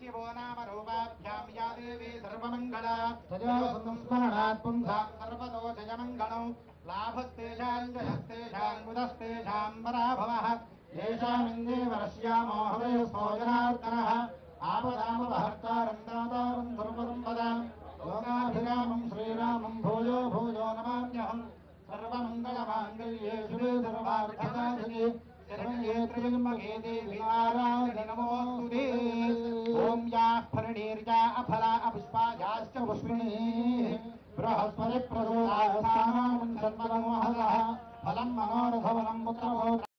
शिवो नाम रूपाभ्यां या देवी सर्वमङ्गला तया संस्मरणात् पुंसां सर्वदोषयमङ्गलौ लाभस्तेषां जयस्तेषां मुदस्तेषां पराभवः येषामिन्दे वर्ष्यामो हृदयस्थो जनार्दनः आपदामपहर्तारं दातारं सर्वसम्पदां लोकाभिरामं श्रीरामं भूयो भूयो नमाम्यहम् सर्वमङ्गलमाङ्गल्ये शिवे सर्वार्थसाधिके शरण्ये त्र्यम्बके देवी नारायणि नमोऽस्तुते ॐ याः फलनेर्या अफला अपुष्पायाश्च पुष्पिणीः बृहस्पतिप्रसूताः सामानं सन्मनोहरः फलं मनोरथवनं पुत्रभोक्ता